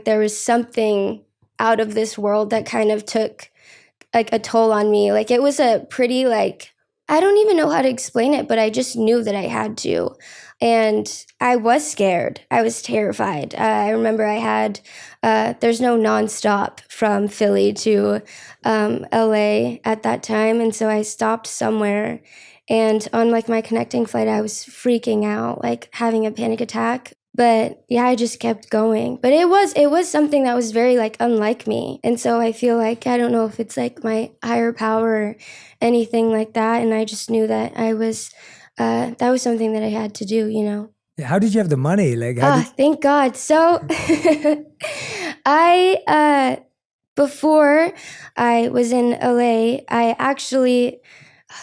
There was something out of this world that kind of took like a toll on me. Like it was a pretty I don't even know how to explain it, but I just knew that I had to. And I was scared. I was terrified. I remember I had, there's no nonstop from Philly to LA at that time. And so I stopped somewhere. And on like my connecting flight, I was freaking out, like having a panic attack. But yeah, I just kept going. But it was something that was very like unlike me. And so I feel like, I don't know if it's like my higher power or anything like that. And I just knew that that was something that I had to do, you know. How did you have the money? Like, Thank God. So before I was in LA, I actually,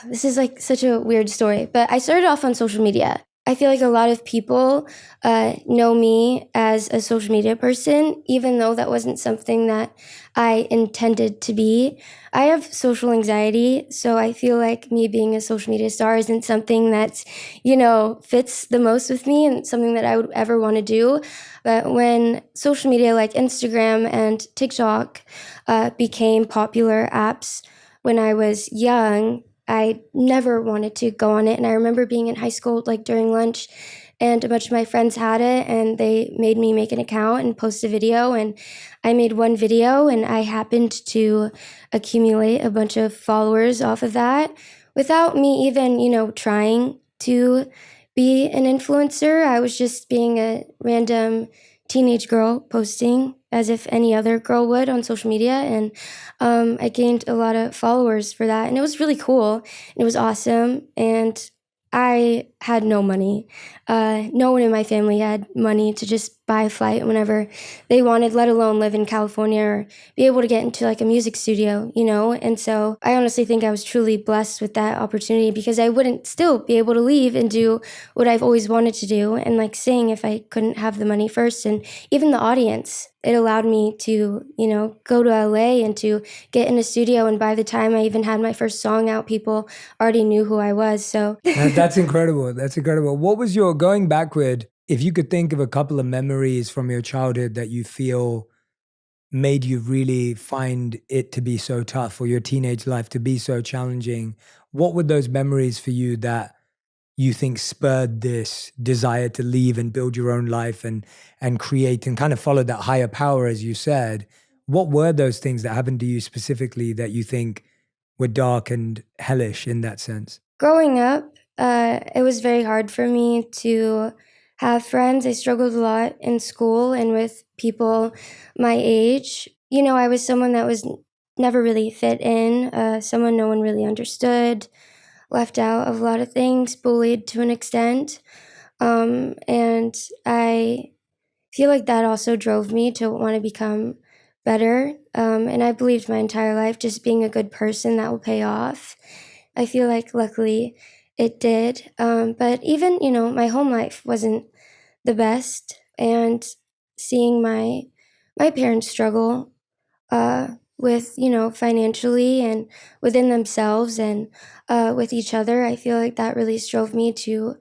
this is like such a weird story, but I started off on social media. I feel like a lot of people know me as a social media person, even though that wasn't something that I intended to be. I have social anxiety, so I feel like me being a social media star isn't something that's, fits the most with me and something that I would ever want to do. But when social media like Instagram and TikTok became popular apps when I was young, I never wanted to go on it. And I remember being in high school, like during lunch, and a bunch of my friends had it, and they made me make an account and post a video. And I made one video, and I happened to accumulate a bunch of followers off of that without me even, trying to be an influencer. I was just being a random teenage girl posting as if any other girl would on social media. And I gained a lot of followers for that. And it was really cool. And it was awesome. And I had no money. No one in my family had money to just buy a flight whenever they wanted, let alone live in California or be able to get into like a music studio, And so I honestly think I was truly blessed with that opportunity, because I wouldn't still be able to leave and do what I've always wanted to do and like sing if I couldn't have the money first. And even the audience, it allowed me to, go to LA and to get in a studio. And by the time I even had my first song out, people already knew who I was. So that's incredible. That's incredible. What was your, going backward, if you could think of a couple of memories from your childhood that you feel made you really find it to be so tough, or your teenage life to be so challenging, what were those memories for you that you think spurred this desire to leave and build your own life and create and kind of follow that higher power, as you said? What were those things that happened to you specifically that you think were dark and hellish in that sense? growing up, it was very hard for me to have friends. I struggled a lot in school and with people my age. I was someone that was never really fit in, someone no one really understood, left out of a lot of things, bullied to an extent. And I feel like that also drove me to want to become better. And I believed my entire life just being a good person, that will pay off. I feel like luckily it did. But even, my home life wasn't the best. And seeing my parents struggle with, financially and within themselves and with each other, I feel like that really drove me to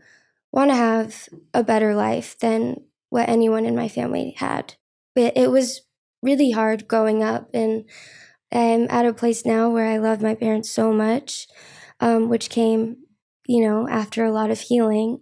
want to have a better life than what anyone in my family had. But it was really hard growing up, and I'm at a place now where I love my parents so much, which came, after a lot of healing.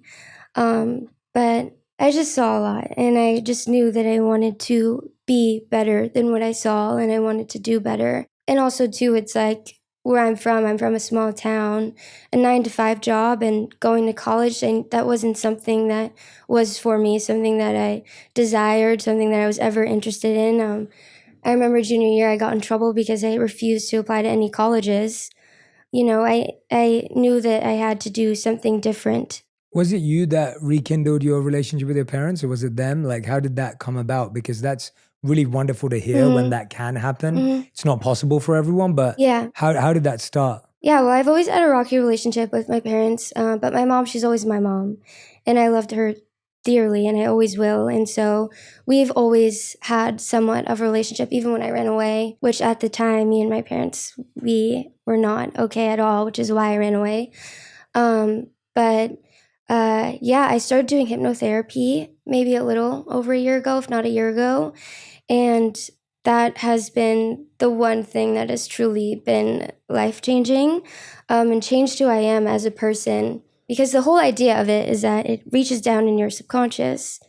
But I just saw a lot, and I just knew that I wanted to be better than what I saw, and I wanted to do better. And also, too, it's like where I'm from a small town, a 9-to-5 job, and going to college, and that wasn't something that was for me, something that I desired, something that I was ever interested in. I remember junior year, I got in trouble because I refused to apply to any colleges. I knew that I had to do something different. Was it you that rekindled your relationship with your parents, or was it them? Like, how did that come about? Because that's really wonderful to hear when that can happen. It's not possible for everyone, but Yeah. how did that start? Yeah, well, I've always had a rocky relationship with my parents, but my mom, she's always my mom, and I loved her dearly, and I always will. And so we've always had somewhat of a relationship, even when I ran away, which at the time, me and my parents, we were not okay at all, which is why I ran away. But yeah, I started doing hypnotherapy maybe a little over a year ago, if not a year ago. And that has been the one thing that has truly been life changing, and changed who I am as a person. Because the whole idea of it is that it reaches down in your subconscious,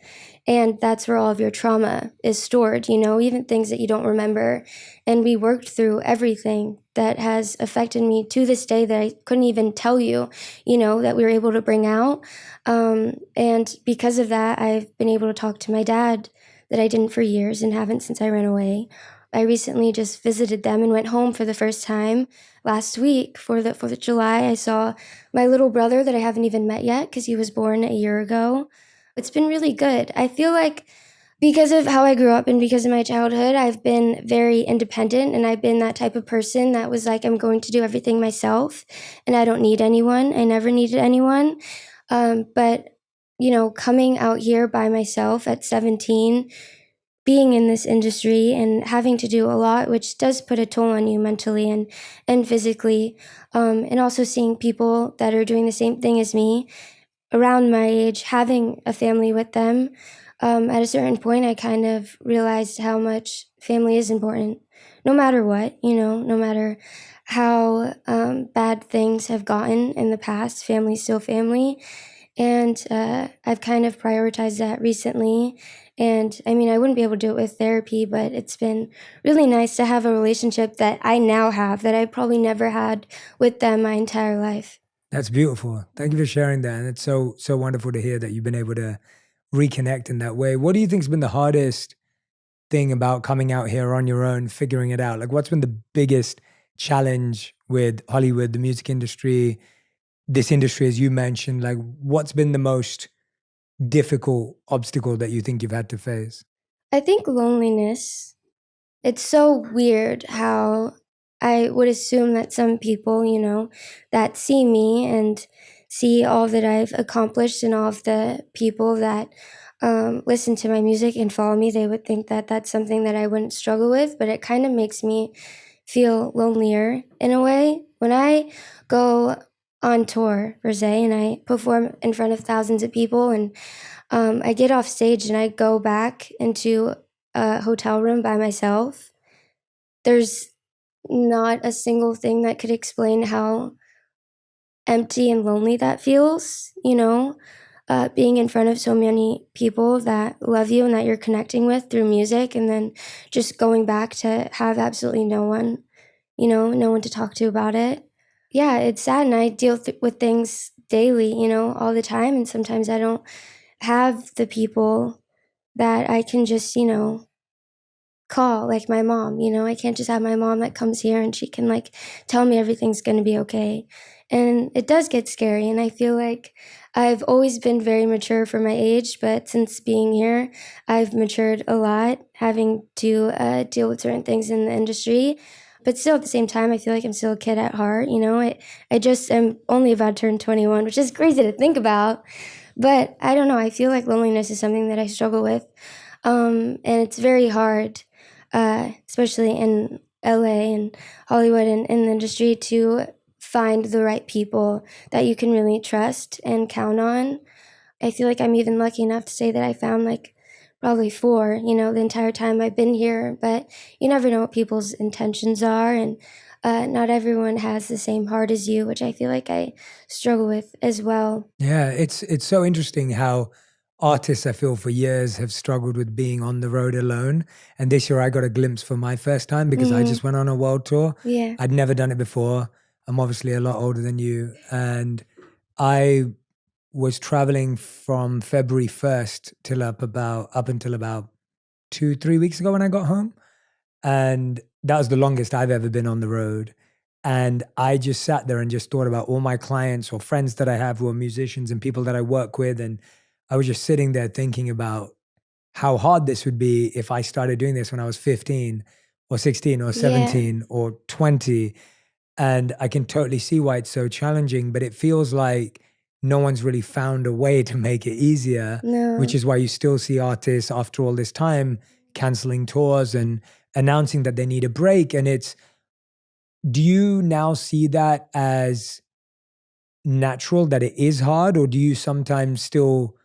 and that's where all of your trauma is stored, even things that you don't remember. And we worked through everything that has affected me to this day that I couldn't even tell you, that we were able to bring out. And because of that, I've been able to talk to my dad that I didn't for years and haven't since I ran away. I recently just visited them and went home for the first time last week for the 4th of July. I saw my little brother that I haven't even met yet because he was born a year ago. It's been really good. I feel like because of how I grew up and because of my childhood, I've been very independent, and I've been that type of person that was like, I'm going to do everything myself and I don't need anyone. I never needed anyone. But coming out here by myself at 17, being in this industry and having to do a lot, which does put a toll on you mentally and physically, and also seeing people that are doing the same thing as me around my age, having a family with them. At a certain point, I kind of realized how much family is important, no matter what, no matter how bad things have gotten in the past, family's still family. And I've kind of prioritized that recently. And I mean, I wouldn't be able to do it with therapy, but it's been really nice to have a relationship that I now have that I probably never had with them my entire life. That's beautiful. Thank you for sharing that. And it's so wonderful to hear that you've been able to reconnect in that way. What do you think's been the hardest thing about coming out here on your own, figuring it out? Like, what's been the biggest challenge with Hollywood, the music industry, this industry, as you mentioned? Like, what's been the most difficult obstacle that you think you've had to face? I think loneliness. It's so weird how I would assume that some people, that see me and see all that I've accomplished and all of the people that listen to my music and follow me, they would think that that's something that I wouldn't struggle with, but it kind of makes me feel lonelier in a way. When I go on tour, per se, and I perform in front of thousands of people, and I get off stage and I go back into a hotel room by myself, there's not a single thing that could explain how empty and lonely that feels, being in front of so many people that love you and that you're connecting with through music, and then just going back to have absolutely no one, no one to talk to about it. Yeah, it's sad, and I deal with things daily, all the time, and sometimes I don't have the people that I can just, call, like my mom. I can't just have my mom that comes here and she can like tell me everything's going to be okay. And it does get scary, and I feel like I've always been very mature for my age, but since being here, I've matured a lot, having to deal with certain things in the industry. But still, at the same time, I feel like I'm still a kid at heart. I just am only about to turn 21, which is crazy to think about. But I don't know. I feel like loneliness is something that I struggle with. And it's very hard, especially in LA and Hollywood and in the industry, to find the right people that you can really trust and count on. I feel like I'm even lucky enough to say that I found like probably four, the entire time I've been here. But you never know what people's intentions are, and not everyone has the same heart as you, which I feel like I struggle with as well. Yeah, it's so interesting how artists, I feel, for years have struggled with being on the road alone. And this year I got a glimpse for my first time because I Hmm. just went on a world tour. Yeah. I'd never done it before. I'm obviously a lot older than you. And I was traveling from February 1st till up until about 2, 3 weeks ago when I got home. And that was the longest I've ever been on the road. And I just sat there and just thought about all my clients or friends that I have who are musicians and people that I work with. And I was just sitting there thinking about how hard this would be if I started doing this when I was 15 or 16 or Yeah. 17 or 20. And I can totally see why it's so challenging, but it feels like no one's really found a way to make it easier, which No. is why you still see artists after all this time canceling tours and announcing that they need a break. And do you now see that as natural that it is hard, or do you sometimes still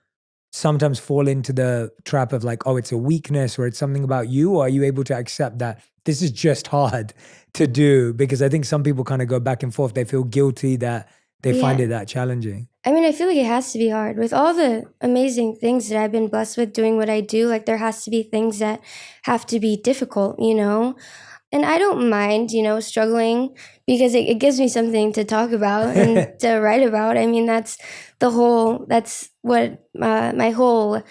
sometimes fall into the trap of like, oh, it's a weakness or it's something about you? Or are you able to accept that this is just hard to do? Because I think some people kind of go back and forth. They feel guilty that they find Yeah. it that challenging. I mean, I feel like it has to be hard. With all the amazing things that I've been blessed with doing what I do, like there has to be things that have to be difficult, you know? And I don't mind, you know, struggling because it gives me something to talk about and to write about. I mean, that's what my whole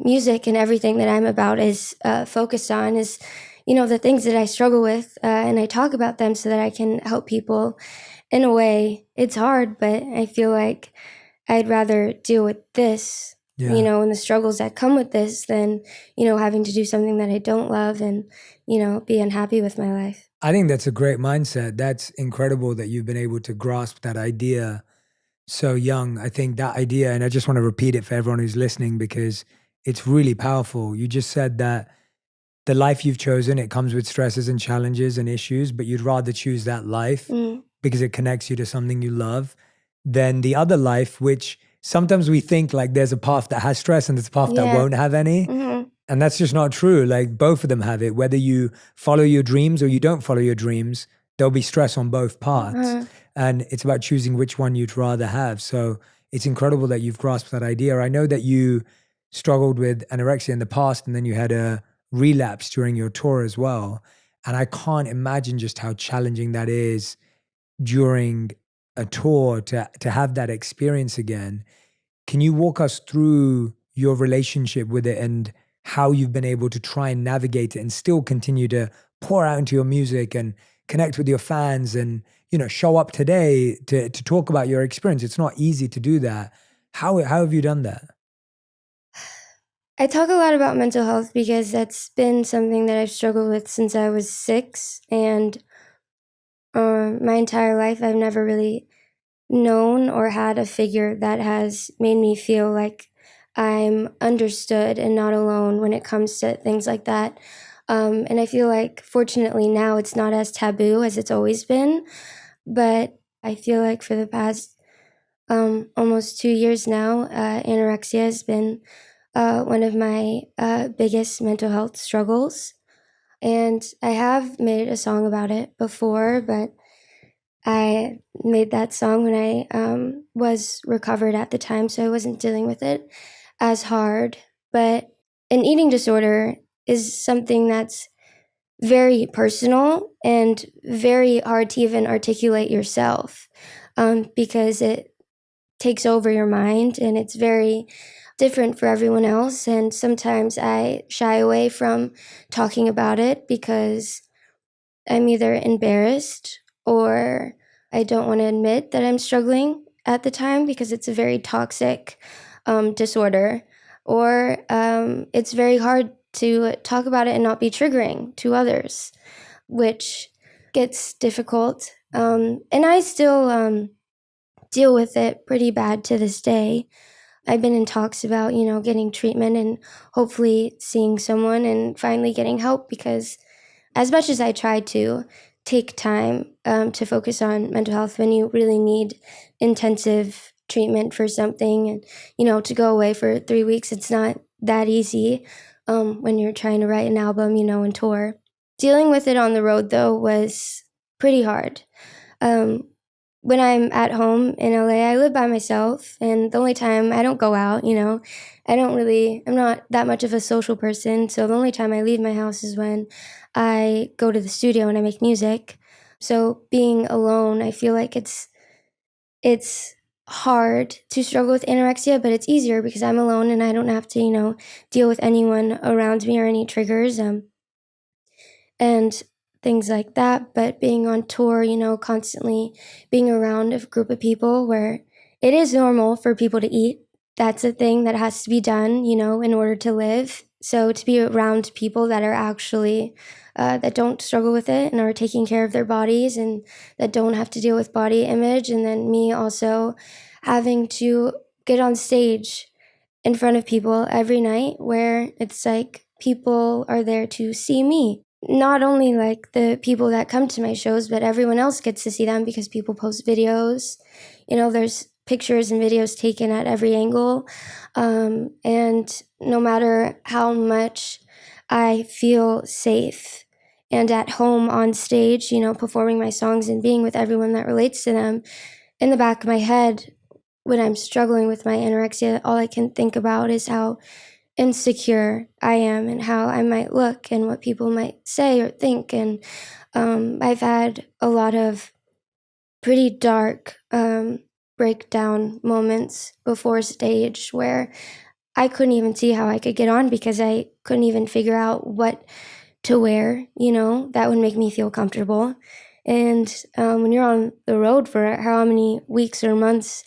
music and everything that I'm about is focused on is, you know, the things that I struggle with. And I talk about them so that I can help people. In a way, it's hard, but I feel like I'd rather deal with this, you know, and the struggles that come with this than, you know, having to do something that I don't love and, you know, be unhappy with my life. I think that's a great mindset. That's incredible that you've been able to grasp that idea so young. I think that idea, and I just want to repeat it for everyone who's listening because it's really powerful. You just said that the life you've chosen, it comes with stresses and challenges and issues, but you'd rather choose that life because it connects you to something you love than the other life, which sometimes we think like there's a path that has stress and there's a path that won't have any. And that's just not true. Like both of them have it. Whether you follow your dreams or you don't follow your dreams, there'll be stress on both parts. And it's about choosing which one you'd rather have. So it's incredible that you've grasped that idea. I know that you struggled with anorexia in the past and then you had a relapse during your tour as well. And I can't imagine just how challenging that is during a tour to have that experience again. Can you walk us through your relationship with it and how you've been able to try and navigate it and still continue to pour out into your music and connect with your fans and, you know, show up today to talk about your experience? It's not easy to do that. How have you done that? I talk a lot about mental health because that's been something that I've struggled with since I was 6, and my entire life I've never really known or had a figure that has made me feel like I'm understood and not alone when it comes to things like that. And I feel like, fortunately, now it's not as taboo as it's always been. But I feel like for the past almost 2 years now, anorexia has been one of my biggest mental health struggles. And I have made a song about it before, but I made that song when I was recovered at the time, so I wasn't dealing with it as hard. But an eating disorder is something that's very personal and very hard to even articulate yourself, because it takes over your mind and it's very different for everyone else. And sometimes I shy away from talking about it because I'm either embarrassed or I don't want to admit that I'm struggling at the time because it's a very toxic disorder, or it's very hard to talk about it and not be triggering to others, which gets difficult. And I still deal with it pretty bad to this day. I've been in talks about, you know, getting treatment and hopefully seeing someone and finally getting help, because as much as I try to take time to focus on mental health when you really need intensive treatment for something, and, you know, to go away for 3 weeks, it's not that easy when you're trying to write an album, you know, and tour. Dealing with it on the road, though, was pretty hard. When I'm at home in LA, I live by myself, and the only time I don't go out, you know, I'm not that much of a social person, so the only time I leave my house is when I go to the studio and I make music. So being alone, I feel like it's hard to struggle with anorexia, but it's easier because I'm alone and I don't have to, you know, deal with anyone around me or any triggers. And things like that. But being on tour, you know, constantly being around a group of people where it is normal for people to eat. That's a thing that has to be done, you know, in order to live. So to be around people that are actually, that don't struggle with it and are taking care of their bodies and that don't have to deal with body image. And then me also having to get on stage in front of people every night where it's like people are there to see me. Not only like the people that come to my shows, but everyone else gets to see them because people post videos. You know, there's pictures and videos taken at every angle. And no matter how much I feel safe and at home on stage, performing my songs and being with everyone that relates to them, in the back of my head, when I'm struggling with my anorexia, all I can think about is how insecure I am and how I might look and what people might say or think. And I've had a lot of pretty dark breakdown moments before stage where I couldn't even see how I could get on because I couldn't even figure out what to wear, that would make me feel comfortable. And when you're on the road for how many weeks or months,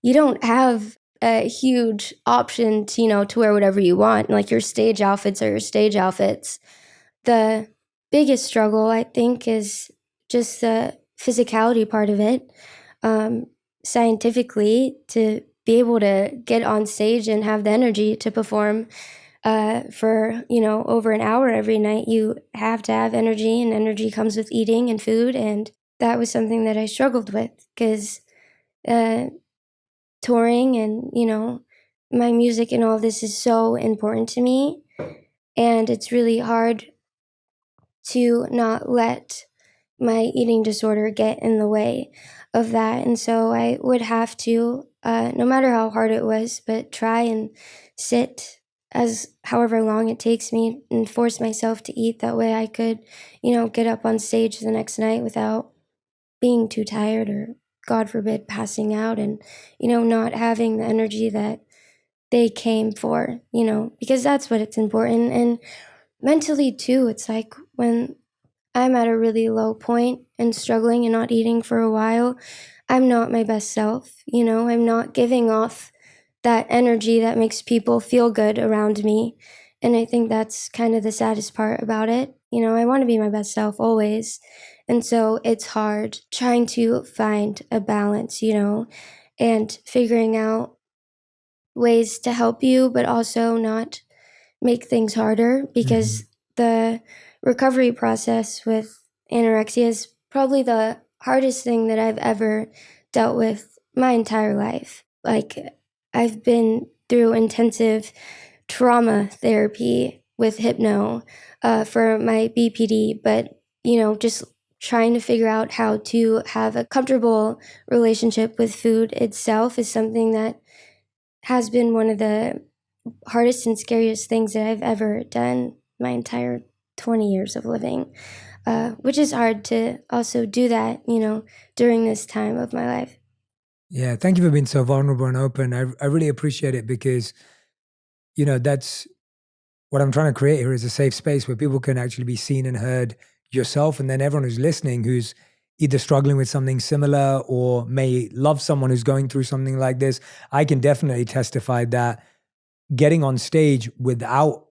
you don't have a huge option to, to wear whatever you want. Like your stage outfits are your stage outfits. The biggest struggle, I think, is just the physicality part of it. Scientifically, to be able to get on stage and have the energy to perform for, over an hour every night, you have to have energy, and energy comes with eating and food. And that was something that I struggled with because touring and, my music and all this is so important to me. And it's really hard to not let my eating disorder get in the way of that. And so I would have to, no matter how hard it was, but try and sit as however long it takes me and force myself to eat. That way I could, get up on stage the next night without being too tired or, God forbid, passing out and, not having the energy that they came for, because that's what it's important. And mentally too, it's like when I'm at a really low point and struggling and not eating for a while, I'm not my best self. I'm not giving off that energy that makes people feel good around me. And I think that's kind of the saddest part about it. I want to be my best self always. And so it's hard trying to find a balance, and figuring out ways to help you, but also not make things harder because the recovery process with anorexia is probably the hardest thing that I've ever dealt with my entire life. Like, I've been through intensive trauma therapy with hypno for my BPD, but, just trying to figure out how to have a comfortable relationship with food itself is something that has been one of the hardest and scariest things that I've ever done my entire 20 years of living, which is hard to also do that, during this time of my life. Yeah, thank you for being so vulnerable and open. I really appreciate it because, that's what I'm trying to create here is a safe space where people can actually be seen and heard yourself. And then everyone who's listening, who's either struggling with something similar or may love someone who's going through something like this, I can definitely testify that getting on stage without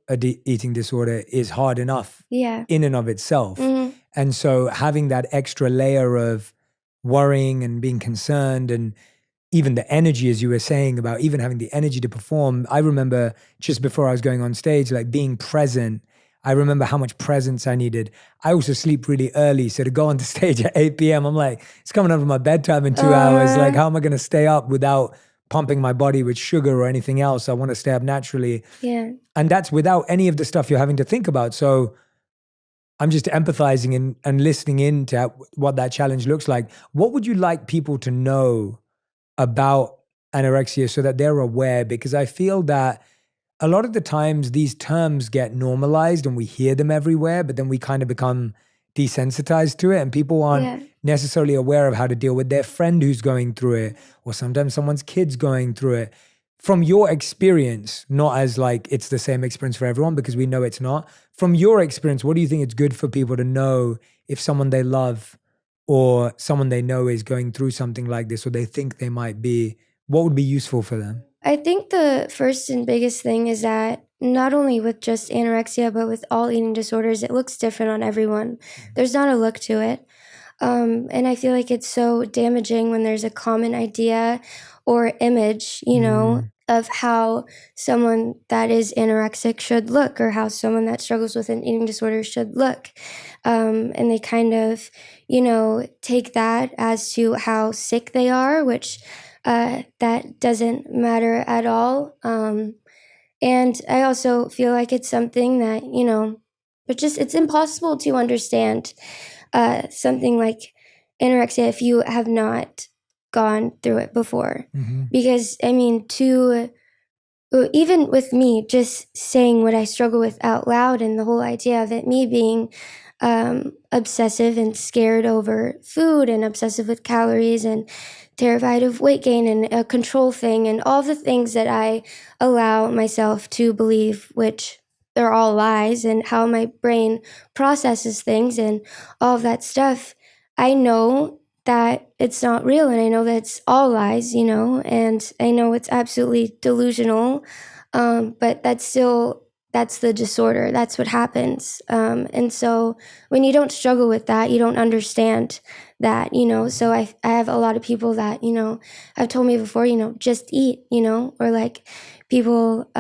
eating disorder is hard enough in and of itself. And so having that extra layer of worrying and being concerned and even the energy, as you were saying, about even having the energy to perform. I remember just before I was going on stage, like being present. I remember how much presence I needed. I also sleep really early. So to go on the stage at 8 p.m., I'm like, it's coming up to my bedtime in 2 hours. Like, how am I going to stay up without pumping my body with sugar or anything else? I want to stay up naturally. Yeah. And that's without any of the stuff you're having to think about. So I'm just empathizing and listening into what that challenge looks like. What would you like people to know about anorexia so that they're aware? Because I feel that a lot of the times these terms get normalized and we hear them everywhere, but then we kind of become desensitized to it and people aren't necessarily aware of how to deal with their friend who's going through it, or sometimes someone's kid's going through it. From your experience, not as like it's the same experience for everyone, because we know it's not. From your experience, what do you think it's good for people to know if someone they love or someone they know is going through something like this, or they think they might be? What would be useful for them? I think the first and biggest thing is that not only with just anorexia, but with all eating disorders, it looks different on everyone. There's not a look to it. And I feel like it's so damaging when there's a common idea or image, of how someone that is anorexic should look or how someone that struggles with an eating disorder should look. And they kind of, take that as to how sick they are, which that doesn't matter at all. And I also feel like it's something that, but just it's impossible to understand something like anorexia if you have not gone through it before. Because, I mean, even with me just saying what I struggle with out loud and the whole idea of it, me being obsessive and scared over food and obsessive with calories and terrified of weight gain and a control thing and all the things that I allow myself to believe, which are all lies, and how my brain processes things and all of that stuff, I know that it's not real, and I know that it's all lies, and I know it's absolutely delusional, but that's the disorder. That's what happens. And so when you don't struggle with that, you don't understand that, so I have a lot of people that, have told me before, just eat, or like people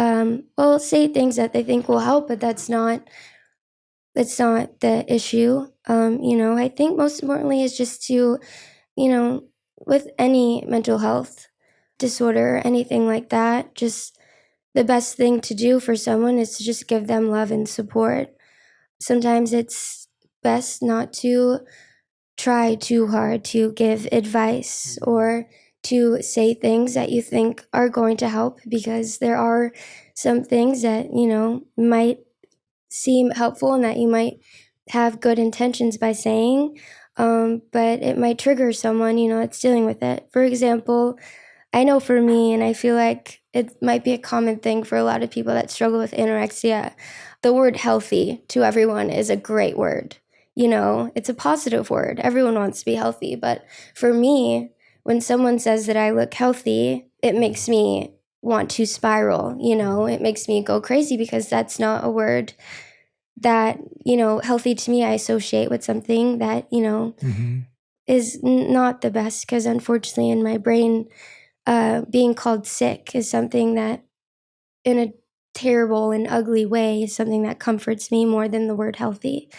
will say things that they think will help, but that's not the issue. I think most importantly is just to, with any mental health disorder, anything like that, just the best thing to do for someone is to just give them love and support. Sometimes it's best not to try too hard to give advice or to say things that you think are going to help, because there are some things that, might seem helpful and that you might have good intentions by saying, but it might trigger someone, that's dealing with it. For example, I know for me, and I feel like it might be a common thing for a lot of people that struggle with anorexia, the word healthy to everyone is a great word. It's a positive word. Everyone wants to be healthy. But for me, when someone says that I look healthy, it makes me want to spiral. It makes me go crazy, because that's not a word that, healthy to me, I associate with something that, is not the best, because unfortunately in my brain, being called sick is something that, in a terrible and ugly way, is something that comforts me more than the word healthy.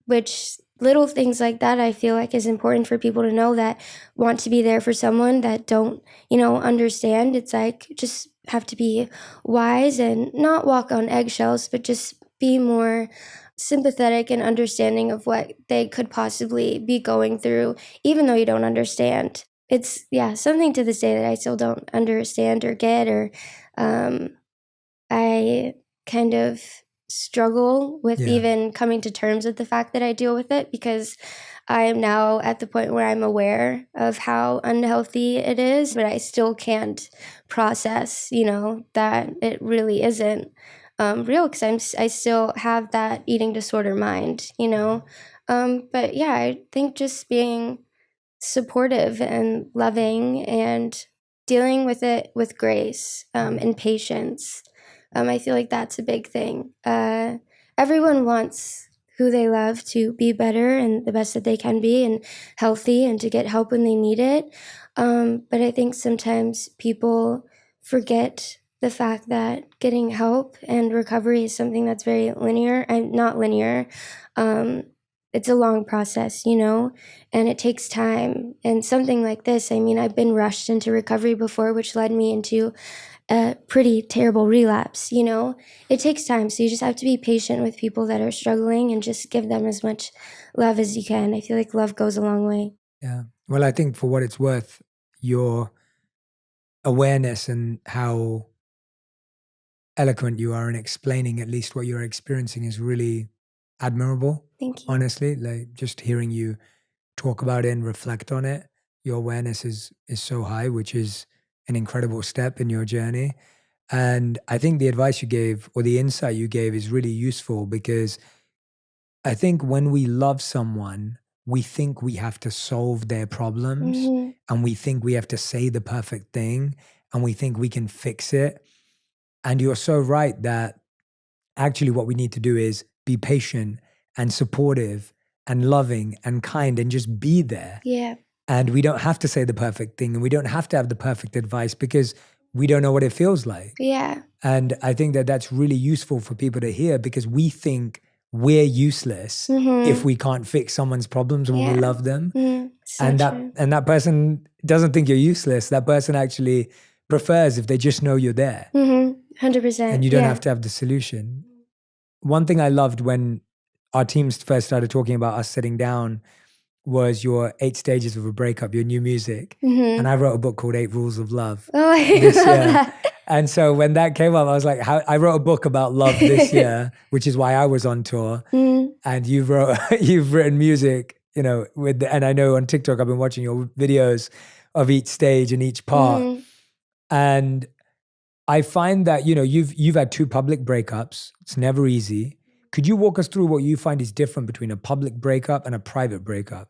Which little things like that I feel like is important for people to know that want to be there for someone that don't, understand. It's like, just have to be wise and not walk on eggshells, but just be more sympathetic and understanding of what they could possibly be going through, even though you don't understand. It's, something to this day that I still don't understand or get, or I kind of struggle with even coming to terms with the fact that I deal with it, because I am now at the point where I'm aware of how unhealthy it is, but I still can't process, that it really isn't real, because I still have that eating disorder mind, but I think just being supportive and loving and dealing with it with grace and patience. I feel like that's a big thing. Everyone wants who they love to be better and the best that they can be and healthy and to get help when they need it. But I think sometimes people forget the fact that getting help and recovery is something that's very linear. Not linear. It's a long process, and it takes time. And something like this, I've been rushed into recovery before, which led me into a pretty terrible relapse. It takes time. So you just have to be patient with people that are struggling and just give them as much love as you can. I feel like love goes a long way. Yeah. Well, I think for what it's worth, your awareness and how eloquent you are in explaining at least what you're experiencing is really admirable. Thank you. Honestly, like just hearing you talk about it and reflect on it, your awareness is so high, which is an incredible step in your journey. And I think the advice you gave or the insight you gave is really useful, because I think when we love someone, we think we have to solve their problems, and we think we have to say the perfect thing, and we think we can fix it. And you're so right that actually what we need to do is be patient and supportive and loving and kind and just be there. Yeah. And we don't have to say the perfect thing, and we don't have to have the perfect advice, because we don't know what it feels like. Yeah. And I think that that's really useful for people to hear, because we think we're useless if we can't fix someone's problems when we love them. So true. and that person doesn't think you're useless. That person actually prefers if they just know you're there 100%. and you don't Yeah. have to have the solution. One thing I loved when our teams first started talking about us sitting down was your 8 stages of a breakup, your new music. And I wrote a book called 8 Rules of Love Oh, I this love year. that. And so when that came up, I was like, I wrote a book about love this year, which is why I was on tour. And you've written music, you know, and I know on TikTok, I've been watching your videos of each stage and each part. And I find that, you know, you've had 2 public breakups. It's never easy. Could you walk us through what you find is different between a public breakup and a private breakup?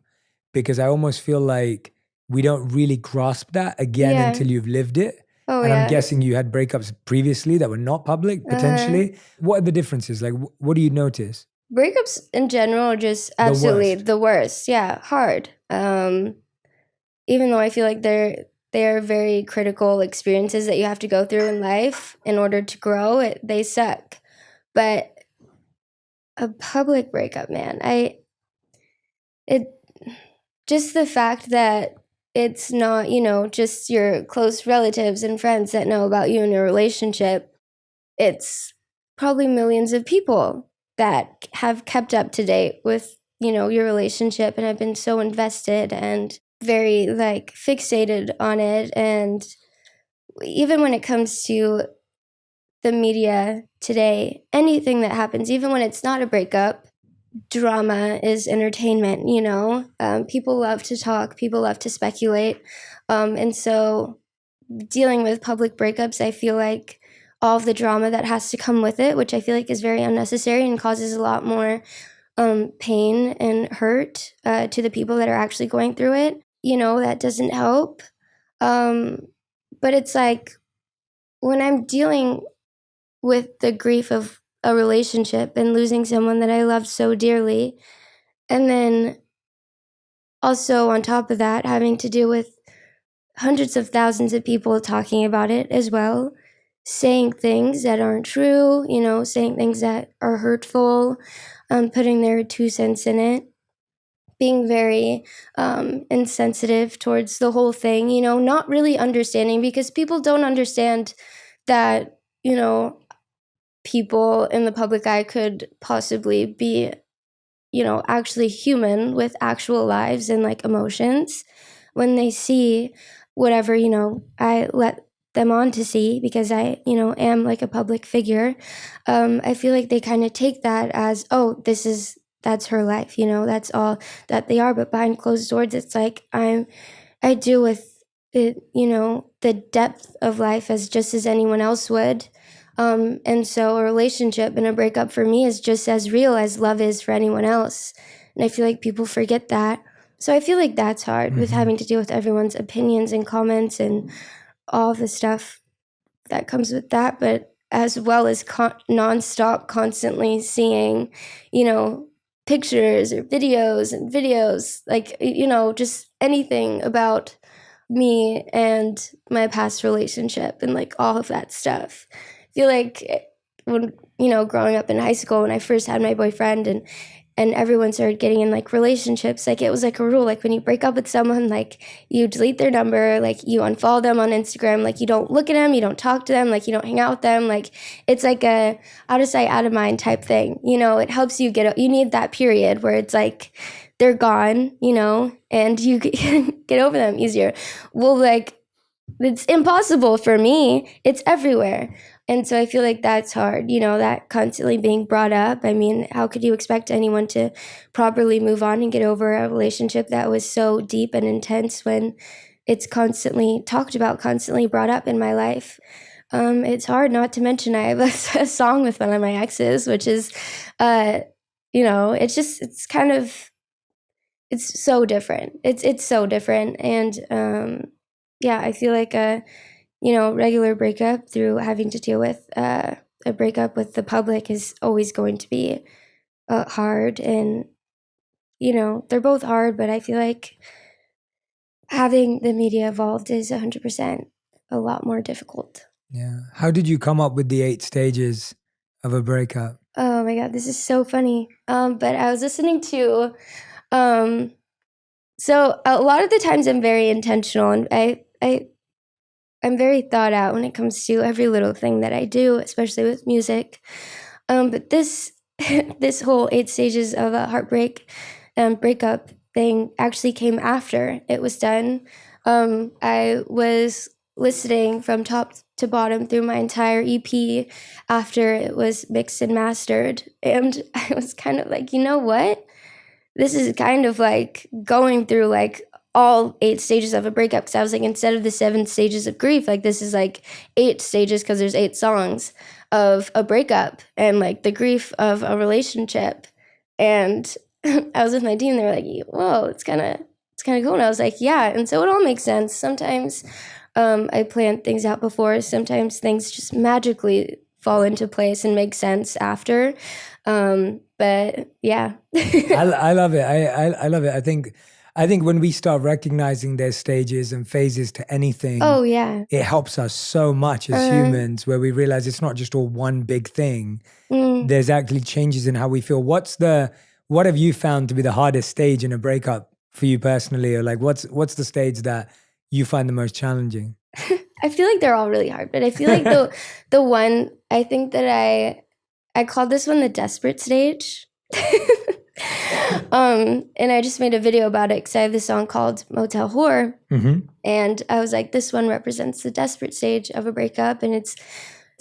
Because I almost feel like we don't really grasp that again Yeah. until you've lived it. Oh, And I'm yeah. guessing you had breakups previously that were not public, potentially. What are the differences? Like, what do you notice? Breakups in general are just absolutely worst. the worst. Yeah, hard. Even though I feel like they're very critical experiences that you have to go through in life in order to grow, they suck. But a public breakup, man, it just the fact that it's not, you know, just your close relatives and friends that know about you and your relationship. It's probably millions of people that have kept up to date with, you know, your relationship and have been so invested and very like fixated on it. And even when it comes to the media today, anything that happens, even when it's not a breakup, drama is entertainment, you know? People love to talk, people love to speculate. And so dealing with public breakups, I feel like all of the drama that has to come with it, which I feel like is very unnecessary and causes a lot more pain and hurt to the people that are actually going through it, you know, that doesn't help. But it's like when I'm dealing with the grief of a relationship and losing someone that I loved so dearly, and then also on top of that, having to deal with hundreds of thousands of people talking about it as well, saying things that aren't true, you know, saying things that are hurtful, putting their 2 cents in it, being very insensitive towards the whole thing, you know, not really understanding because people don't understand that, you know, people in the public eye could possibly be, you know, actually human with actual lives and like emotions when they see whatever, you know, I let them on to see because I, you know, am like a public figure. I feel like they kind of take that as, oh, that's her life, you know, that's all that they are. But behind closed doors, it's like I deal with it, you know, the depth of life as just as anyone else would. And so a relationship and a breakup for me is just as real as love is for anyone else. And I feel like people forget that. So I feel like that's hard with having to deal with everyone's opinions and comments and all the stuff that comes with that, but as well as nonstop, constantly seeing, you know, pictures or videos, like, you know, just anything about me and my past relationship and like all of that stuff. I feel like when, you know, growing up in high school, when I first had my boyfriend and everyone started getting in like relationships, like it was like a rule, like when you break up with someone, like you delete their number, like you unfollow them on Instagram, like you don't look at them, you don't talk to them, like you don't hang out with them, like it's like a out of sight out of mind type thing, you know. It helps you you need that period where it's like they're gone, you know, and you get over them easier. Well, like it's impossible for me, it's everywhere. And so I feel like that's hard, you know, that constantly being brought up. I mean, how could you expect anyone to properly move on and get over a relationship that was so deep and intense when it's constantly talked about, constantly brought up in my life? It's hard, not to mention I have a song with one of my exes, which is, you know, it's kind of, it's so different. It's so different. And yeah, I feel like you know, regular breakup through having to deal with a breakup with the public is always going to be hard. And, you know, they're both hard, but I feel like having the media involved is 100% a lot more difficult. Yeah. How did you come up with the 8 stages of a breakup? Oh my God, this is so funny. But I was listening to So a lot of the times I'm very intentional, and I'm very thought out when it comes to every little thing that I do, especially with music. But this this whole 8 stages of a heartbreak breakup thing actually came after it was done. I was listening from top to bottom through my entire EP after it was mixed and mastered, and I was kind of like, you know what? This is kind of like going through like all 8 stages of a breakup, because I was like, instead of the 7 stages of grief, like this is like 8 stages because there's 8 songs of a breakup and like the grief of a relationship. And I was with my team, they were like, whoa, it's kind of cool. And I was like, yeah. And so it all makes sense. Sometimes I plan things out before, sometimes things just magically fall into place and make sense after. But yeah. I love it. I love it. I think when we start recognizing there's stages and phases to anything, Oh yeah. it helps us so much as humans, where we realize it's not just all one big thing. Mm. There's actually changes in how we feel. What have you found to be the hardest stage in a breakup for you personally? Or like what's the stage that you find the most challenging? I feel like they're all really hard, but I feel like the one I think that I called this one the desperate stage. And I just made a video about it because I have this song called Motel Whore. Mm-hmm. And I was like, this one represents the desperate stage of a breakup. And it's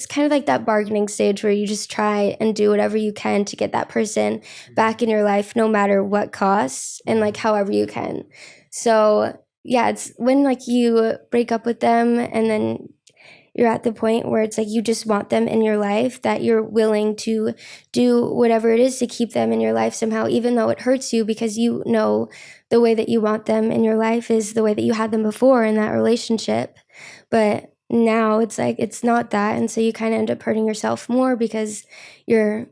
kind of like that bargaining stage where you just try and do whatever you can to get that person back in your life, no matter what costs, and like however you can. So yeah, it's when like you break up with them and then you're at the point where it's like you just want them in your life, that you're willing to do whatever it is to keep them in your life somehow, even though it hurts you, because you know the way that you want them in your life is the way that you had them before in that relationship. But now it's like it's not that, and so you kind of end up hurting yourself more because you're,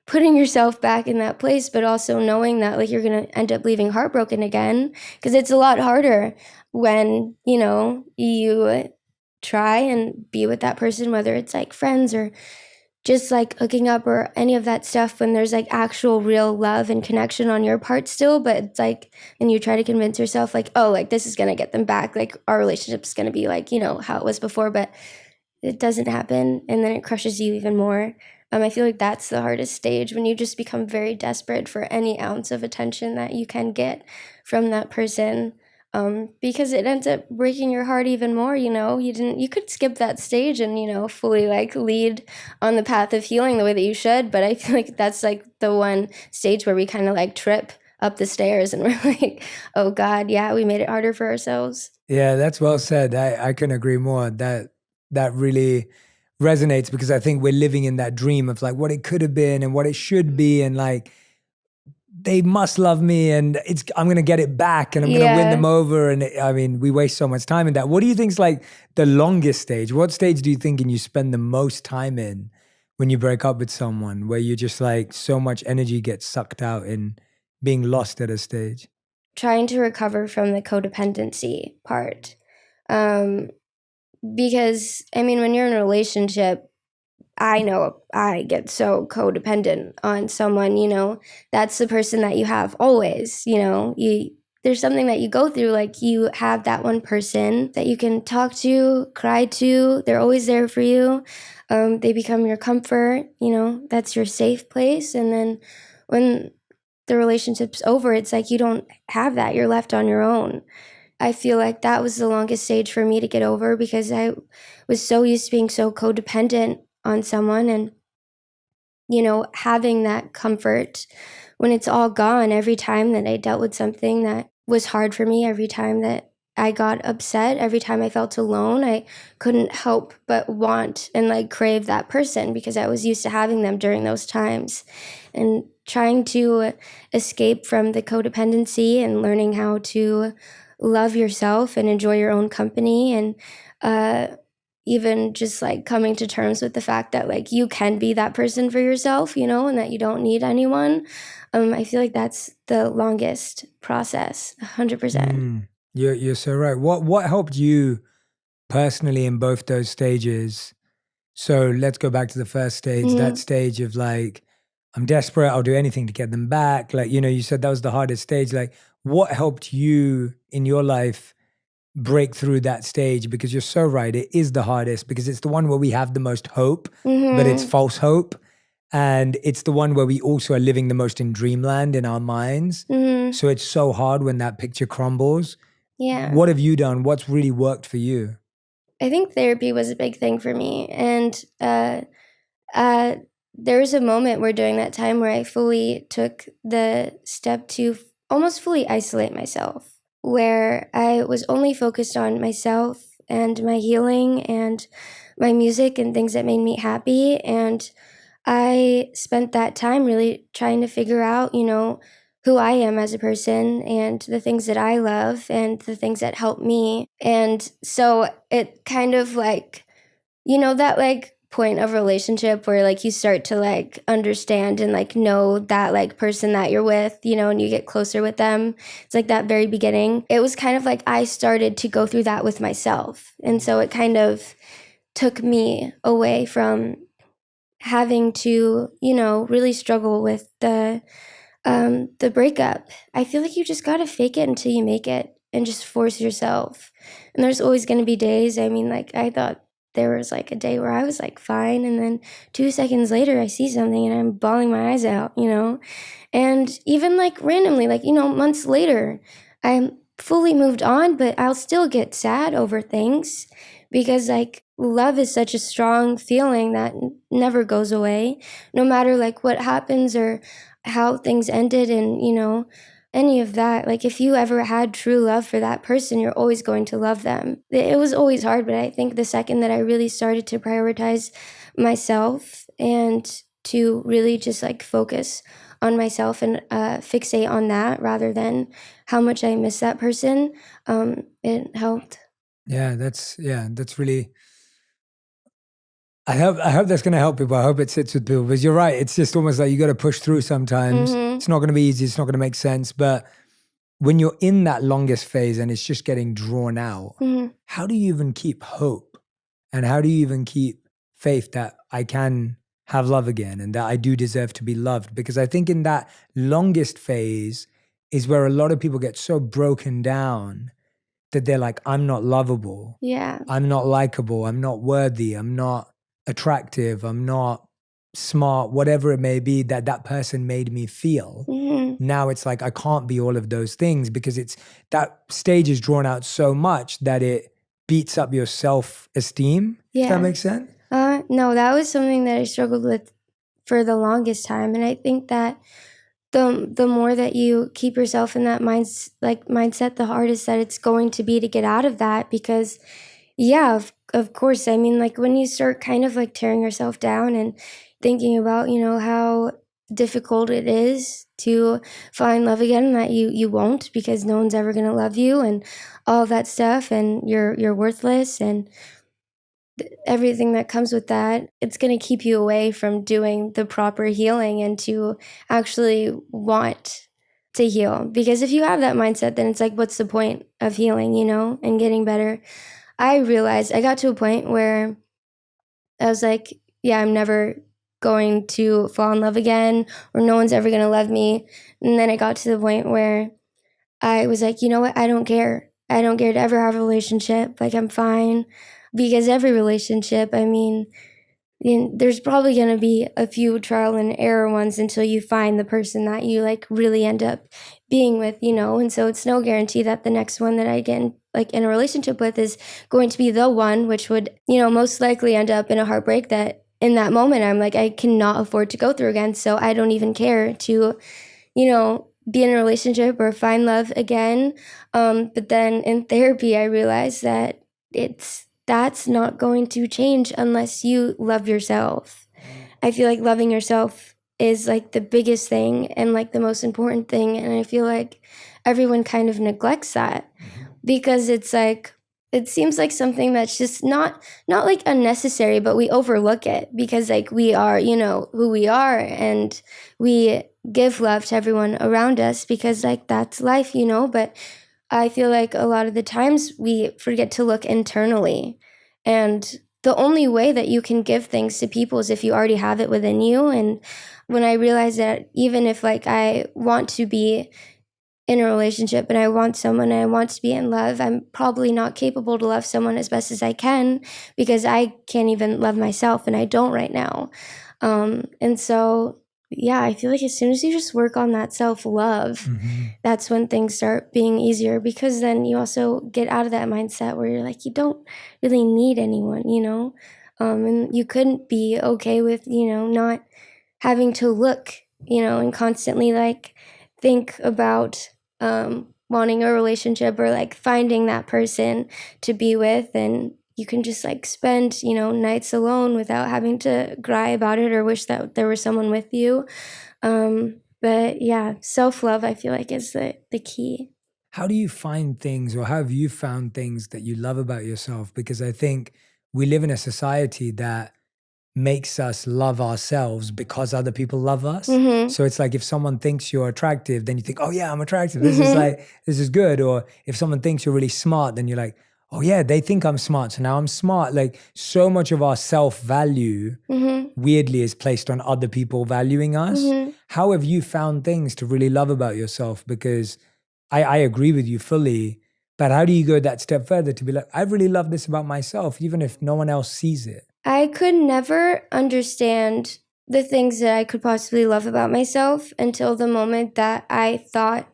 putting yourself back in that place, but also knowing that like you're going to end up leaving heartbroken again, because it's a lot harder when, you try and be with that person, whether it's like friends or just like hooking up or any of that stuff, when there's like actual real love and connection on your part still. But it's like, and you try to convince yourself like, oh, like this is going to get them back, like our relationship's going to be like, how it was before, but it doesn't happen, and then it crushes you even more. I feel like that's the hardest stage, when you just become very desperate for any ounce of attention that you can get from that person, because it ends up breaking your heart even more. You could skip that stage and fully like lead on the path of healing the way that you should, but I feel like that's like the one stage where we kind of like trip up the stairs and we're like, oh God, yeah, we made it harder for ourselves. Yeah, that's well said. I couldn't agree more. That really resonates, because I think we're living in that dream of like what it could have been and what it should be, and like they must love me and I'm going to get it back and I'm going to win them Yeah. over. And I mean, we waste so much time in that. What do you think is like the longest stage? What stage do you think and you spend the most time in when you break up with someone, where you just like so much energy gets sucked out in being lost at a stage? Trying to recover from the codependency part. Um, because, I mean, when you're in a relationship, I know I get so codependent on someone, that's the person that you have always, there's something that you go through, like you have that one person that you can talk to, cry to, they're always there for you. They become your comfort, that's your safe place. And then when the relationship's over, it's like you don't have that, you're left on your own. I feel like that was the longest stage for me to get over, because I was so used to being so codependent on someone, and having that comfort when it's all gone. Every time that I dealt with something that was hard for me, every time that I got upset, every time I felt alone, I couldn't help but want and like crave that person, because I was used to having them during those times. And trying to escape from the codependency and learning how to love yourself and enjoy your own company, and even just like coming to terms with the fact that like you can be that person for yourself, and that you don't need anyone. I feel like that's the longest process, 100%. You're so right. What helped you personally in both those stages? So let's go back to the first stage, that stage of like, I'm desperate. I'll do anything to get them back. Like, you said that was the hardest stage. Like, what helped you in your life break through that stage? Because you're so right. It is the hardest because it's the one where we have the most hope, but it's Mm-hmm. false hope. And it's the one where we also are living the most in dreamland in our minds. Mm-hmm. So it's so hard when that picture crumbles. Yeah. What have you done? What's really worked for you? I think therapy was a big thing for me. And uh, there was a moment where during that time where I fully took the step to almost fully isolate myself, where I was only focused on myself and my healing and my music and things that made me happy. And I spent that time really trying to figure out, who I am as a person and the things that I love and the things that help me. And so it kind of like, that like point of relationship where like you start to like understand and like know that like person that you're with, and you get closer with them. It's like that very beginning. It was kind of like I started to go through that with myself. And so it kind of took me away from having to, really struggle with the breakup. I feel like you just gotta fake it until you make it and just force yourself. And there's always gonna be days. I mean, like I thought there was like a day where I was like fine, and then 2 seconds later I see something and I'm bawling my eyes out. And even like randomly, like, months later, I'm fully moved on, but I'll still get sad over things because like love is such a strong feeling that never goes away, no matter like what happens or how things ended and, any of that. Like if you ever had true love for that person, you're always going to love them. It was always hard, but I think the second that I really started to prioritize myself and to really just like focus on myself and fixate on that rather than how much I miss that person, it helped. That's really. I hope that's going to help people. I hope it sits with people. Because you're right. It's just almost like you got to push through sometimes. Mm-hmm. It's not going to be easy. It's not going to make sense. But when you're in that longest phase and it's just getting drawn out, Mm-hmm. how do you even keep hope? And how do you even keep faith that I can have love again and that I do deserve to be loved? Because I think in that longest phase is where a lot of people get so broken down that they're like, I'm not lovable. Yeah. I'm not likable. I'm not worthy. I'm not attractive. I'm not smart, whatever it may be that person made me feel. Mm-hmm. Now it's like, I can't be all of those things because it's that stage is drawn out so much that it beats up your self-esteem. If that Yeah. makes sense. No, that was something that I struggled with for the longest time. And I think that the more that you keep yourself in that mindset, the hardest that it's going to be to get out of that. Because yeah, of course. I mean, like when you start kind of like tearing yourself down and thinking about, how difficult it is to find love again, that you won't because no one's ever going to love you and all of that stuff, and you're worthless and everything that comes with that, it's going to keep you away from doing the proper healing and to actually want to heal. Because if you have that mindset, then it's like, what's the point of healing, and getting better? I realized I got to a point where I was like, yeah, I'm never going to fall in love again, or no one's ever going to love me. And then I got to the point where I was like, you know what? I don't care. I don't care to ever have a relationship. Like, I'm fine. Because every relationship, I mean, there's probably going to be a few trial and error ones until you find the person that you like really end up being with, and so it's no guarantee that the next one that I get in a relationship with is going to be the one, which would, most likely end up in a heartbreak that in that moment I'm like, I cannot afford to go through again. So I don't even care to, be in a relationship or find love again. But then in therapy, I realized that that's not going to change unless you love yourself. I feel like loving yourself is like the biggest thing and like the most important thing. And I feel like everyone kind of neglects that because it's like, it seems like something that's just not like unnecessary, but we overlook it because like we are, who we are, and we give love to everyone around us because like that's life, but I feel like a lot of the times we forget to look internally. And the only way that you can give things to people is if you already have it within you. And when I realized that even if like I want to be in a relationship and I want someone and I want to be in love, I'm probably not capable to love someone as best as I can because I can't even love myself, and I don't right now. And so, yeah, I feel like as soon as you just work on that self-love, that's when things start being easier, because then you also get out of that mindset where you're like, you don't really need anyone, you know? And you couldn't be okay with, you know, not having to look, you know, and constantly like think about wanting a relationship or like finding that person to be with, and you can just like spend, you know, nights alone without having to cry about it or wish that there was someone with you. But yeah, self-love I feel like is the key. How do you find things, or how have you found things that you love about yourself? Because I think we live in a society that makes us love ourselves because other people love us. Mm-hmm. So it's like if someone thinks you're attractive, then you think, oh yeah, I'm attractive. This is Mm-hmm. like, this is good. Or if someone thinks you're really smart, then you're like, oh yeah, they think I'm smart. So now I'm smart. Like so much of our self-value Mm-hmm. weirdly is placed on other people valuing us. Mm-hmm. How have you found things to really love about yourself? Because I agree with you fully, but how do you go that step further to be like, I really love this about myself, even if no one else sees it? I could never understand the things that I could possibly love about myself until the moment that I thought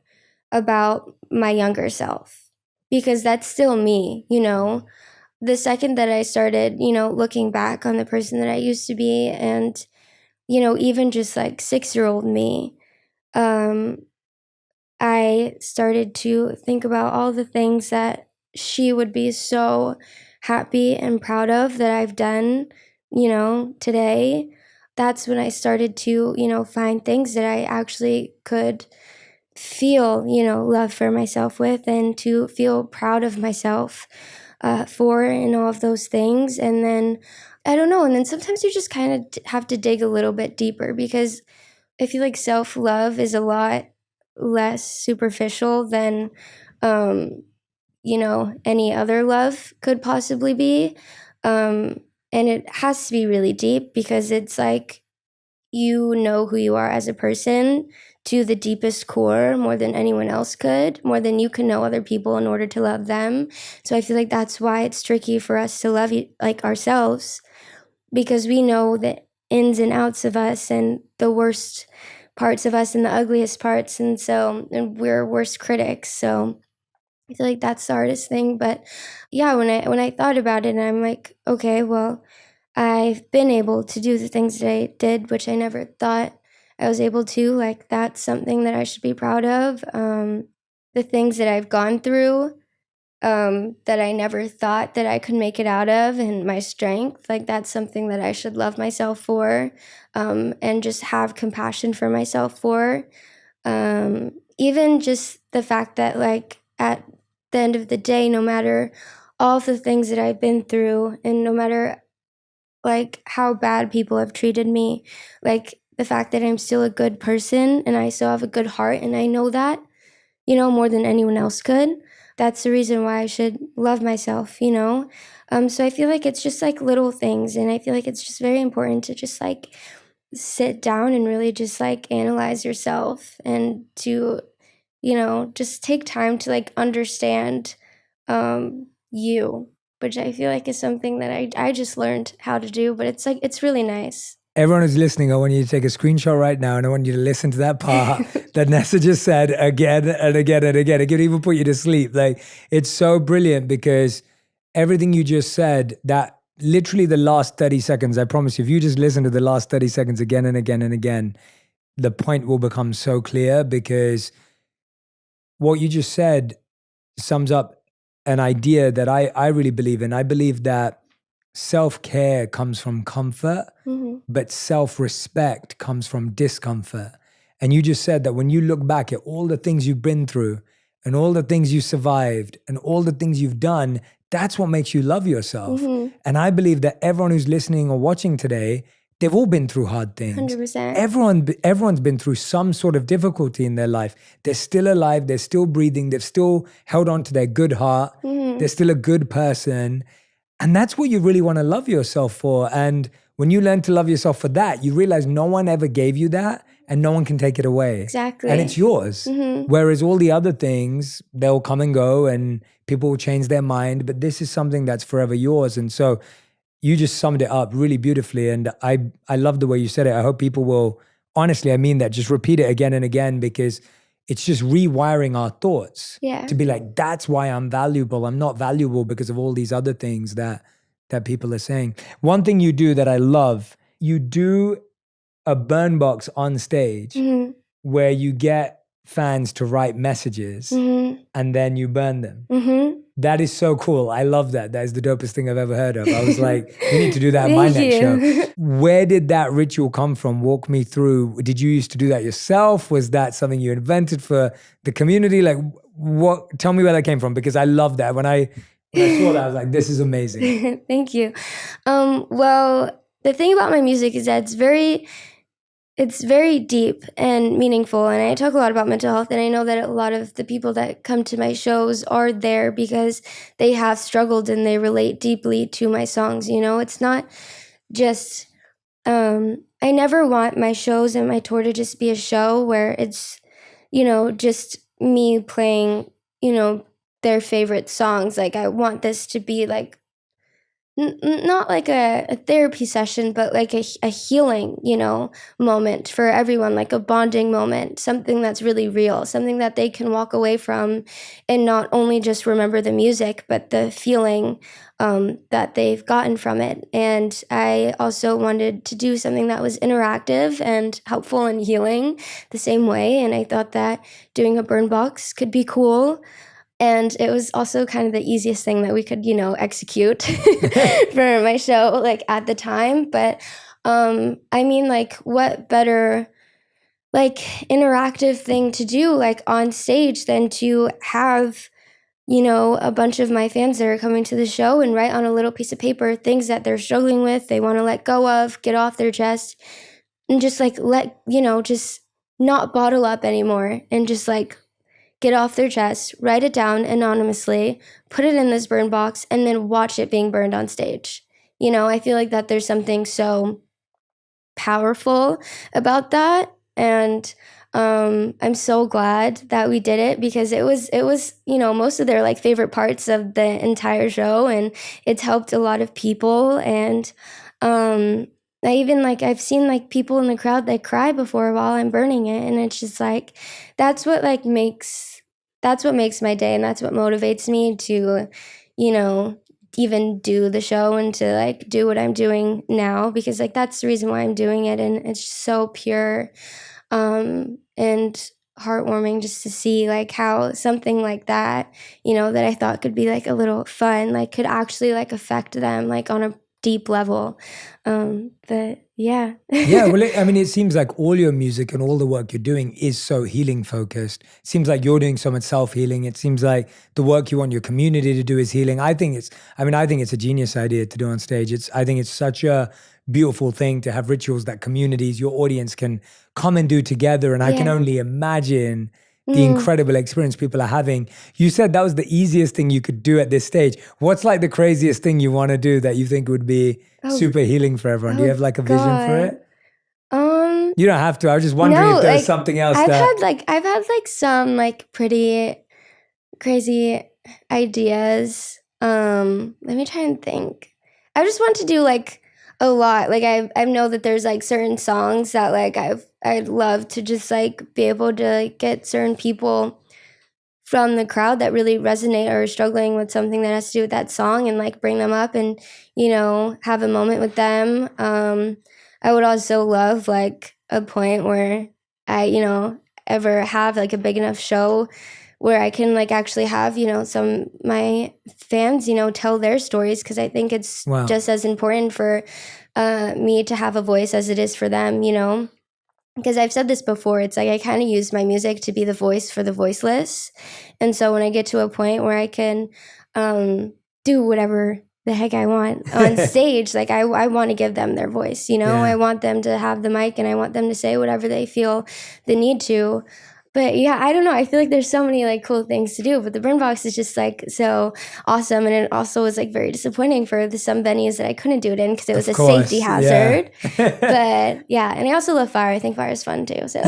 about my younger self, because that's still me, you know. The second that I started, you know, looking back on the person that I used to be, and, you know, even just like 6-year-old me, um, I started to think about all the things that she would be so happy and proud of that I've done, you know, today. That's when I started to, you know, find things that I actually could feel, you know, love for myself with, and to feel proud of myself for, and all of those things. And then, I don't know, and then sometimes you just kind of have to dig a little bit deeper, because I feel like self-love is a lot less superficial than, um, you know, any other love could possibly be. And it has to be really deep, because it's like you know who you are as a person to the deepest core more than anyone else could, more than you can know other people in order to love them. So I feel like that's why it's tricky for us to love like ourselves, because we know the ins and outs of us, and the worst parts of us and the ugliest parts, and we're worst critics. So I feel like that's the hardest thing. But yeah, when I thought about it, I'm like, okay, well, I've been able to do the things that I did, which I never thought I was able to. Like, that's something that I should be proud of. The things that I've gone through, that I never thought that I could make it out of, and my strength, like that's something that I should love myself for, and just have compassion for myself for. Even just the fact that, like, at the end of the day, no matter all of the things that I've been through, and no matter like how bad people have treated me, like the fact that I'm still a good person and I still have a good heart, and I know that, you know, more than anyone else could. That's the reason why I should love myself, you know? So I feel like it's just like little things, and I feel like it's just very important to just like sit down and really just like analyze yourself, and to, you know, just take time to like understand you, which I feel like is something that I just learned how to do, but it's like, it's really nice. Everyone who's listening, I want you to take a screenshot right now, and I want you to listen to that part that Nessa just said again and again and again. It could even put you to sleep. Like, it's so brilliant, because everything you just said, that literally the last 30 seconds, I promise you, if you just listen to the last 30 seconds again and again and again, the point will become so clear, because what you just said sums up an idea that I really believe in. I believe that self-care comes from comfort, but self-respect comes from discomfort. And you just said that when you look back at all the things you've been through, and all the things you survived, and all the things you've done, that's what makes you love yourself. And I believe that everyone who's listening or watching today, they've all been through hard things. 100%. Everyone's been through some sort of difficulty in their life. They're still alive, they're still breathing, they've still held on to their good heart, they're still a good person. And that's what you really want to love yourself for. And when you learn to love yourself for that, you realize no one ever gave you that and no one can take it away. Exactly. And it's yours. Whereas all the other things, they'll come and go and people will change their mind. But this is something that's forever yours. And so you just summed it up really beautifully. And I love the way you said it. I hope people will, honestly, I mean that, just repeat it again and again, because it's just rewiring our thoughts to be like, that's why I'm valuable. I'm not valuable because of all these other things that people are saying. One thing you do that I love, you do a burn box on stage where you get fans to write messages and then you burn them. That is so cool. I love that. That is the dopest thing I've ever heard of. I was like, we need to do that in my next show. Where did that ritual come from? Walk me through. Did you used to do that yourself? Was that something you invented for the community? Like, what? Tell me where that came from, because I love that. When I saw that, I was like, this is amazing. Thank you. Well, the thing about my music is that it's very deep and meaningful, and I talk a lot about mental health, and I know that a lot of the people that come to my shows are there because they have struggled and they relate deeply to my songs. You know, it's not just I never want my shows and my tour to just be a show where it's, you know, just me playing, you know, their favorite songs. Like, I want this to be like not like a therapy session, but like a healing, you know, moment for everyone, like a bonding moment, something that's really real, something that they can walk away from and not only just remember the music, but the feeling that they've gotten from it. And I also wanted to do something that was interactive and helpful and healing the same way. And I thought that doing a burn box could be cool. And it was also kind of the easiest thing that we could, you know, execute for my show, like, at the time. But I mean, like, what better, like, interactive thing to do, like, on stage than to have, you know, a bunch of my fans that are coming to the show and write on a little piece of paper things that they're struggling with, they want to let go of, get off their chest, and just, like, just not bottle up anymore, and just, like, get off their chest, write it down anonymously, put it in this burn box, and then watch it being burned on stage. You know, I feel like that there's something so powerful about that. And I'm so glad that we did it, because it was, you know, most of their, like, favorite parts of the entire show, and it's helped a lot of people. And I even, like, I've seen, like, people in the crowd that cry before while I'm burning it, and it's just like, that's what makes my day, and that's what motivates me to, you know, even do the show and to, like, do what I'm doing now, because, like, that's the reason why I'm doing it. And it's so pure and heartwarming just to see, like, how something like that, you know, that I thought could be, like, a little fun, like, could actually, like, affect them, like, on a deep level. But yeah. Yeah, well, I mean, it seems like all your music and all the work you're doing is so healing focused. It seems like you're doing so much self-healing. It seems like the work you want your community to do is healing. I think it's a genius idea to do on stage. I think it's such a beautiful thing to have rituals that communities, your audience, can come and do together. And I can only imagine the incredible experience people are having. You said that was the easiest thing you could do at this stage. What's, like, the craziest thing you want to do that you think would be super healing for everyone? Do you have, like, a vision for it? You don't have to. I was just wondering if there's something else. I've had some, like, pretty crazy ideas. Let me try and think. I just want to do, like, a lot. Like, I know that there's, like, certain songs that, like, I'd love to just, like, be able to, like, get certain people from the crowd that really resonate or are struggling with something that has to do with that song, and, like, bring them up and, you know, have a moment with them. I would also love, like, a point where I, you know, ever have, like, a big enough show where I can, like, actually have, you know, some my fans, you know, tell their stories, because I think it's just as important for me to have a voice as it is for them, you know. Because I've said this before, it's like I kind of use my music to be the voice for the voiceless. And so when I get to a point where I can do whatever the heck I want on stage, like, I want to give them their voice, you know. I want them to have the mic, and I want them to say whatever they feel the need to. But yeah, I don't know. I feel like there's so many like cool things to do, but the burn box is just like so awesome. And it also was like very disappointing for the some venues that I couldn't do it in because it was Of a safety course, yeah. hazard. But yeah, and I also love fire. I think fire is fun too. So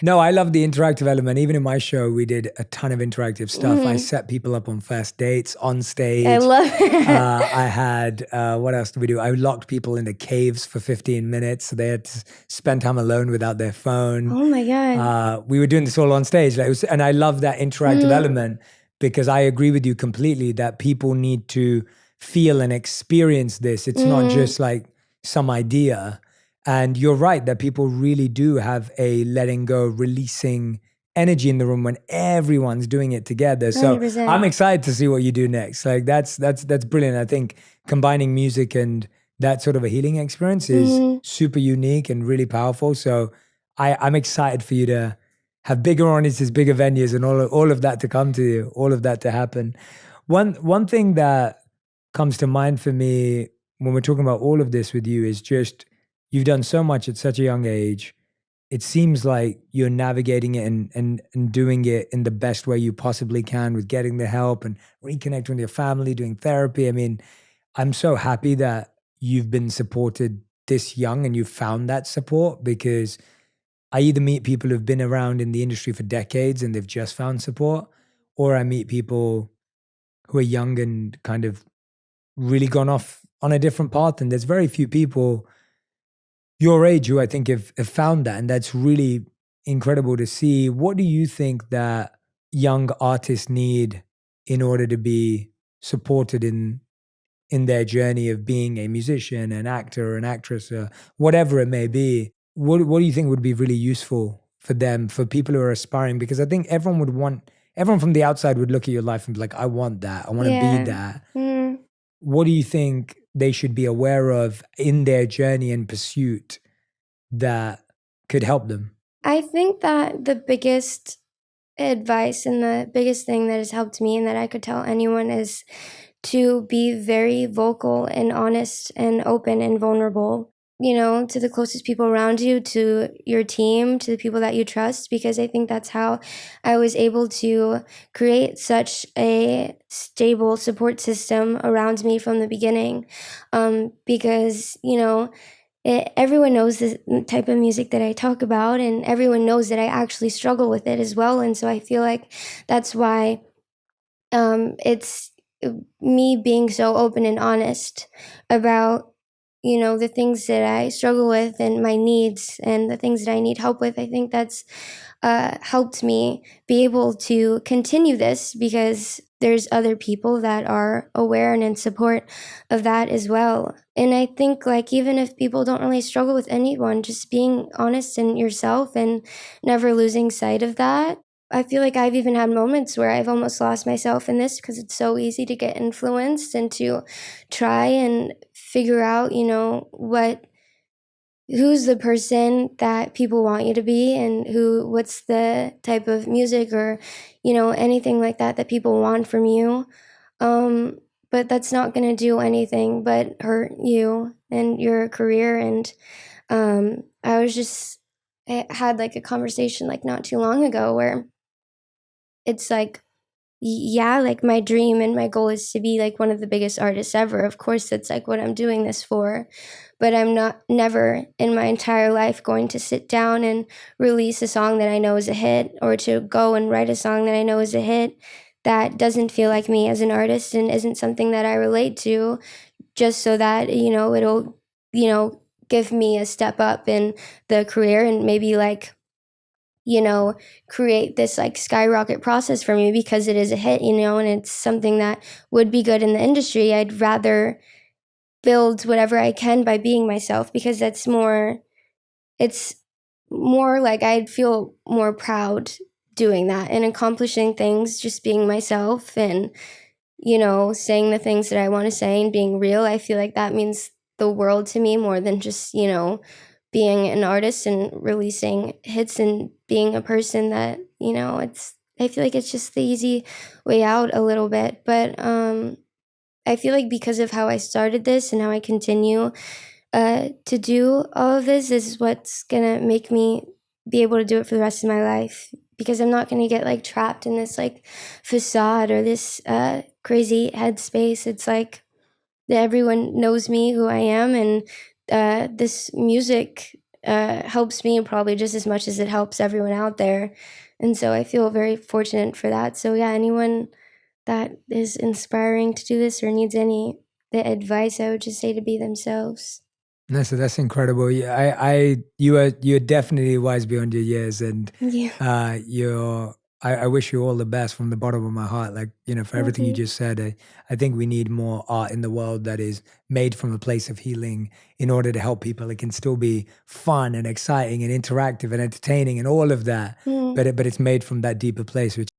No, I love the interactive element. Even in my show, we did a ton of interactive stuff. I Mhm. set people up on first dates on I stage. love it. I had, what else did we do? I locked people into caves for 15 minutes. So they had to spend time alone without their phone. Oh my God. We were doing this all on stage. And I love that interactive Mm, element because I agree with you completely that people need to feel and experience this. It's not mm, just like some idea. And you're right that people really do have a letting go, releasing energy in the room when everyone's doing it together. So I'm 100%. excited to see what you do next. Like that's brilliant. I think combining music and that sort of a healing experience is Hmm. super unique and really powerful. So I'm excited for you to have bigger audiences, bigger venues, and all of that to come to you, all of that to happen. One thing that comes to mind for me when we're talking about all of this with you is just you've done so much at such a young age. It seems like you're navigating it and doing it in the best way you possibly can with getting the help and reconnecting with your family, doing therapy. I mean, I'm so happy that you've been supported this young and you've found that support because I either meet people who've been around in the industry for decades and they've just found support, or I meet people who are young and kind of really gone off on a different path. And there's very few people your age who I think have found that. And that's really incredible to see. What do you think that young artists need in order to be supported in their journey of being a musician, an actor, an actress, whatever it may be? What do you think would be really useful for them, for people who are aspiring? Because I think everyone from the outside would look at your life and be like, I want that. I want to be Yeah. that. Mm. What do you think they should be aware of in their journey and pursuit that could help them? I think that the biggest advice and the biggest thing that has helped me and that I could tell anyone is to be very vocal and honest and open and vulnerable, you know, to the closest people around you, to your team, to the people that you trust, because I think that's how I was able to create such a stable support system around me from the beginning. Because, you know, everyone knows the type of music that I talk about, and everyone knows that I actually struggle with it as well. And so I feel like that's why it's me being so open and honest about, you know, the things that I struggle with and my needs and the things that I need help with. I think that's helped me be able to continue this because there's other people that are aware and in support of that as well. And I think like even if people don't really struggle with anyone, just being honest in yourself and never losing sight of that. I feel like I've even had moments where I've almost lost myself in this because it's so easy to get influenced and to try and figure out, you know, who's the person that people want you to be and what's the type of music or, you know, anything like that that people want from you. Um, but that's not going to do anything but hurt you and your career. And I had like a conversation like not too long ago where it's like, yeah, like my dream and my goal is to be like one of the biggest artists ever. Of course, that's like what I'm doing this for. But I'm not never in my entire life going to sit down and release a song that I know is a hit or to go and write a song that I know is a hit that doesn't feel like me as an artist and isn't something that I relate to just so that, you know, it'll, you know, give me a step up in the career and maybe like, you know, create this like skyrocket process for me because it is a hit, you know, and it's something that would be good in the industry. I'd rather build whatever I can by being myself because it's more like I'd feel more proud doing that and accomplishing things, just being myself and, you know, saying the things that I want to say and being real. I feel like that means the world to me more than just, you know, being an artist and releasing hits and being a person that, you know, I feel like it's just the easy way out a little bit. But I feel like because of how I started this and how I continue to do all of this is what's gonna make me be able to do it for the rest of my life, because I'm not going to get like trapped in this like facade or this crazy headspace. It's like that everyone knows me, who I am, and this music helps me probably just as much as it helps everyone out there. And so I feel very fortunate for that. So yeah, anyone that is inspiring to do this or needs any the advice, I would just say to be themselves. That's incredible. Yeah, you're definitely wise beyond your years, and Yeah, you're. I wish you all the best from the bottom of my heart. Like, for thank everything you you. just said, I think we need more art in the world that is made from a place of healing in order to help people. It can still be fun and exciting and interactive and entertaining and all of that, Mm. but it's made from that deeper place, which